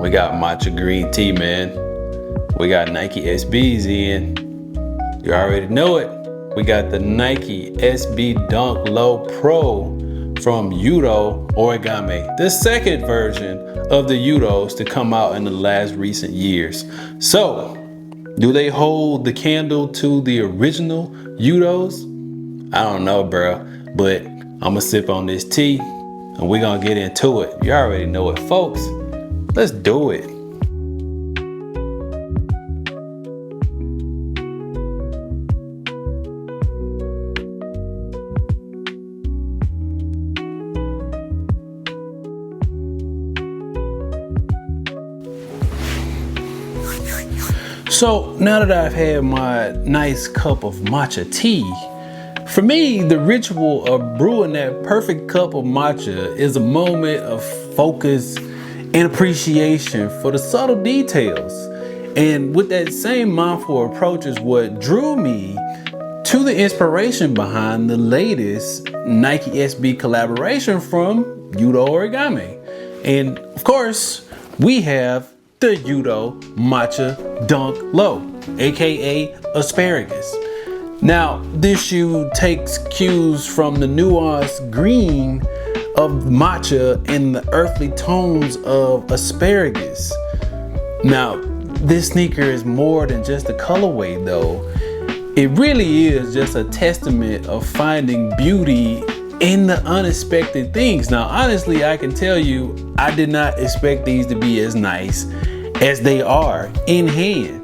We got Matcha green tea, man. We got Nike SBs in. You already know it. We got the Nike SB Dunk Low Pro from Yuto Origami, the second version of the Yutos to come out in the last recent years. So, do they hold the candle to the original Yutos? I don't know, bro, but I'm gonna sip on this tea and we're gonna get into it. You already know it, folks. Let's do it. So now that I've had my nice cup of matcha tea, for me, the ritual of brewing that perfect cup of matcha is a moment of focus and appreciation for the subtle details. And with that same mindful approach is what drew me to the inspiration behind the latest Nike SB collaboration from Yuto Origami. And of course, we have the Yuto Matcha Dunk Low, aka Asparagus. Now, this shoe takes cues from the nuanced green of matcha and the earthly tones of asparagus. Now, this sneaker is more than just a colorway though. It really is just a testament of finding beauty in the unexpected things. Now, honestly, I can tell you, I did not expect these to be as nice as they are in hand.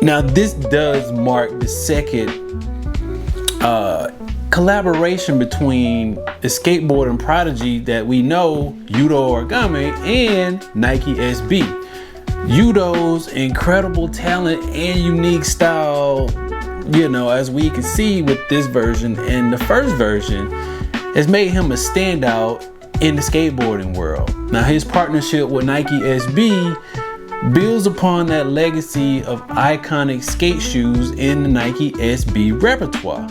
Now, this does mark the second collaboration between the skateboarding prodigy that we know, Yuto Origami, and Nike SB. Yuto's incredible talent and unique style, you know, as we can see with this version and the first version, has made him a standout in the skateboarding world. Now, his partnership with Nike SB builds upon that legacy of iconic skate shoes in the Nike SB repertoire,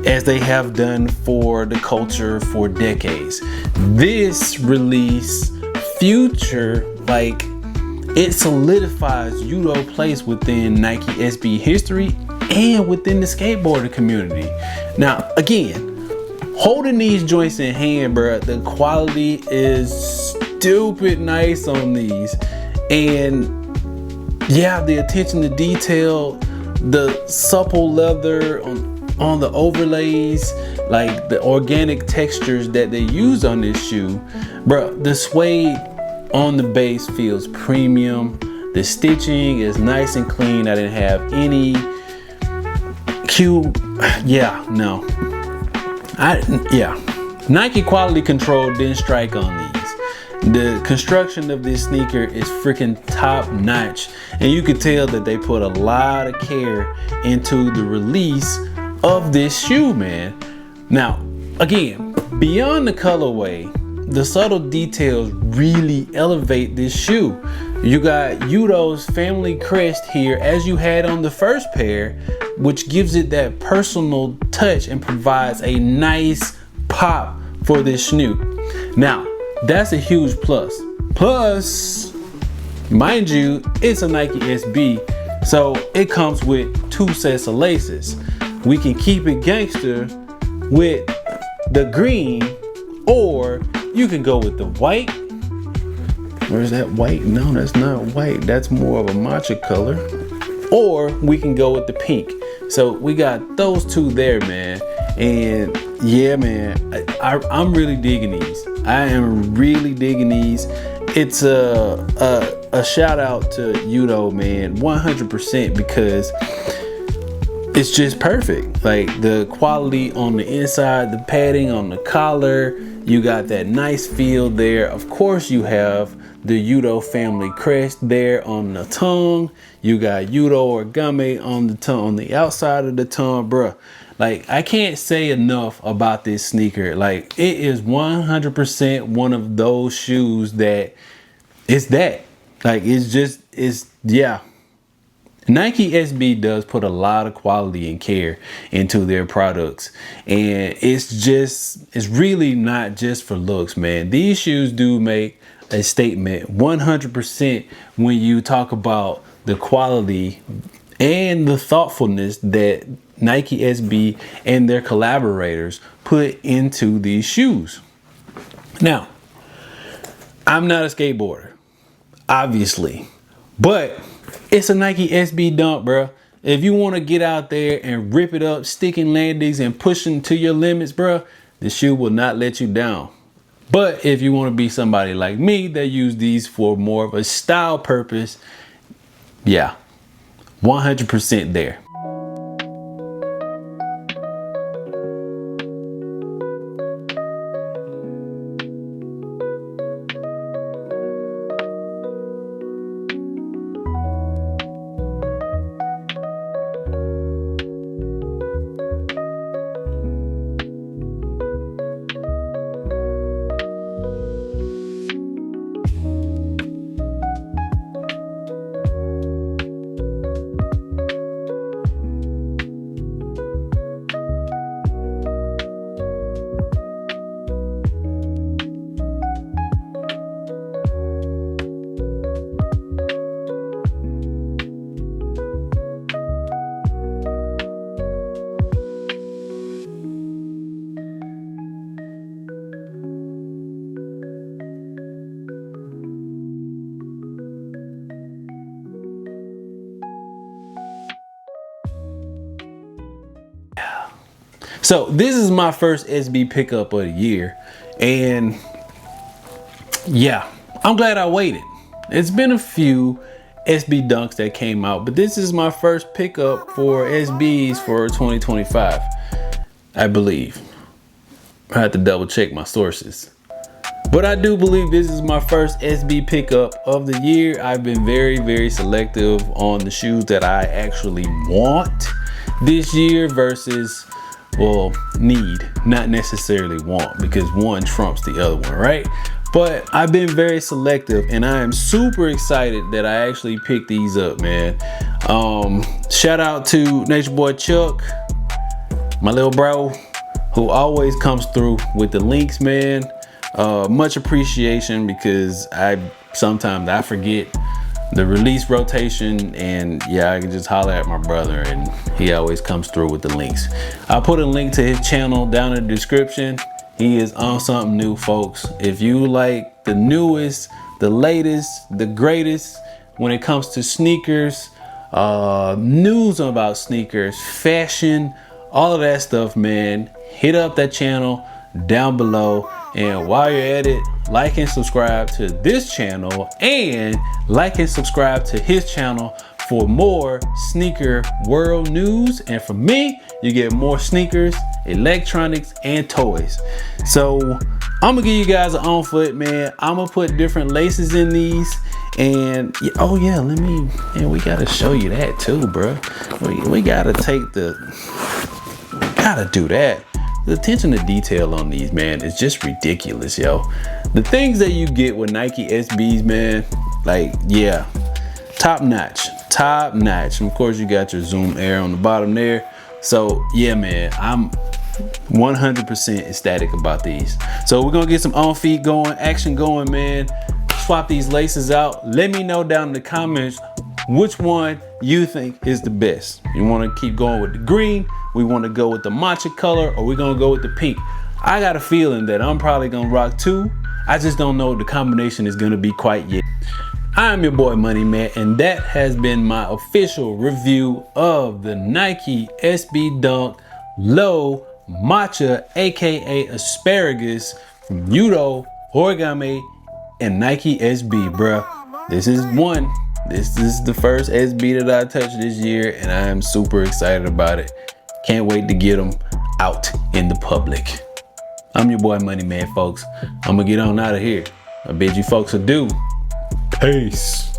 as they have done for the culture for decades. This release it solidifies Yuto's place within Nike SB history and within the skateboarding community. Now, again, holding these joints in hand, bruh, the quality is stupid nice on these. And yeah, the attention to detail, the supple leather on the overlays, like the organic textures that they use on this shoe, bruh, the suede on the base feels premium. The stitching is nice and clean. I didn't have any Nike quality control didn't strike on these. The construction of this sneaker is freaking top notch, and you can tell that they put a lot of care into the release of this shoe, man. Now, again, beyond the colorway, the subtle details really elevate this shoe. You got Yuto's family crest here, as you had on the first pair, which gives it that personal touch and provides a nice pop for this shoe. Now, that's a huge plus. Plus, mind you, it's a Nike SB, so it comes with 2 sets of laces. We can keep it gangster with the green, or you can go with the white. Where's that white? No, that's not white. That's more of a matcha color. Or we can go with the pink. So we got those 2 there, man. And yeah, man, I'm really digging these. I am really digging these. It's a shout out to Yuto, man, 100%, because it's just perfect. Like the quality on the inside, the padding on the collar, you got that nice feel there. Of course, you have the Yuto family crest there on the tongue. You got Yuto Origami on the tongue, on the outside of the tongue, bruh. Like, I can't say enough about this sneaker. Like, it is 100% one of those shoes that it's that. Like, yeah. Nike SB does put a lot of quality and care into their products. And it's really not just for looks, man. These shoes do make a statement 100% when you talk about the quality and the thoughtfulness that Nike SB and their collaborators put into these shoes. Now, I'm not a skateboarder, obviously, but it's a Nike SB Dunk, bro. If you want to get out there and rip it up, sticking landings and pushing to your limits, bro, the shoe will not let you down. But if you want to be somebody like me that use these for more of a style purpose, yeah, 100% there. So this is my first SB pickup of the year, and yeah, I'm glad I waited. It's been a few SB Dunks that came out, but this is my first pickup for SBs for 2025, I believe. I had to double check my sources. But I do believe this is my first SB pickup of the year. I've been very selective on the shoes that I actually want this year versus, well, need, not necessarily want, because one trumps the other one, right? But I've been very selective, and I am super excited that I actually picked these up, man. Shout out to Nature Boy Chuck, my little bro, who always comes through with the links, man. Much appreciation, because sometimes I forget the release rotation, and yeah, I can just holler at my brother and he always comes through with the links. I'll put a link to his channel down in the description. He is on something new, folks. If you like the newest, the latest, the greatest when it comes to sneakers, news about sneakers, fashion, all of that stuff, man, hit up that channel down below. And while you're at it, like and subscribe to this channel, and like and subscribe to his channel for more sneaker world news. And from me, you get more sneakers, electronics, and toys. So I'm gonna give you guys an on foot, man. I'm gonna put different laces in these, and oh yeah, we gotta show you that too, bro. We gotta do that. The attention to detail on these, man, is just ridiculous, yo. The things that you get with Nike SBs, man, like, yeah, top notch. And of course, you got your Zoom Air on the bottom there. So yeah, man, I'm 100% ecstatic about these. So we're gonna get some on feet going, action going, man. Swap these laces out. Let me know down in the comments which one you think is the best. You want to keep going with the green, we want to go with the matcha color, or we're gonna go with the pink? I got a feeling that I'm probably gonna rock two. I just don't know what the combination is gonna be quite yet. I'm your boy Money Man, and that has been my official review of the Nike SB Dunk Low Matcha, aka Asparagus, from Yuto, Origami, and Nike SB, bruh. This is the first SB that I touched this year, and I am super excited about it. Can't wait to get them out in the public. I'm your boy Money Man, folks. I'm gonna get on out of here. I bid you folks adieu. Peace.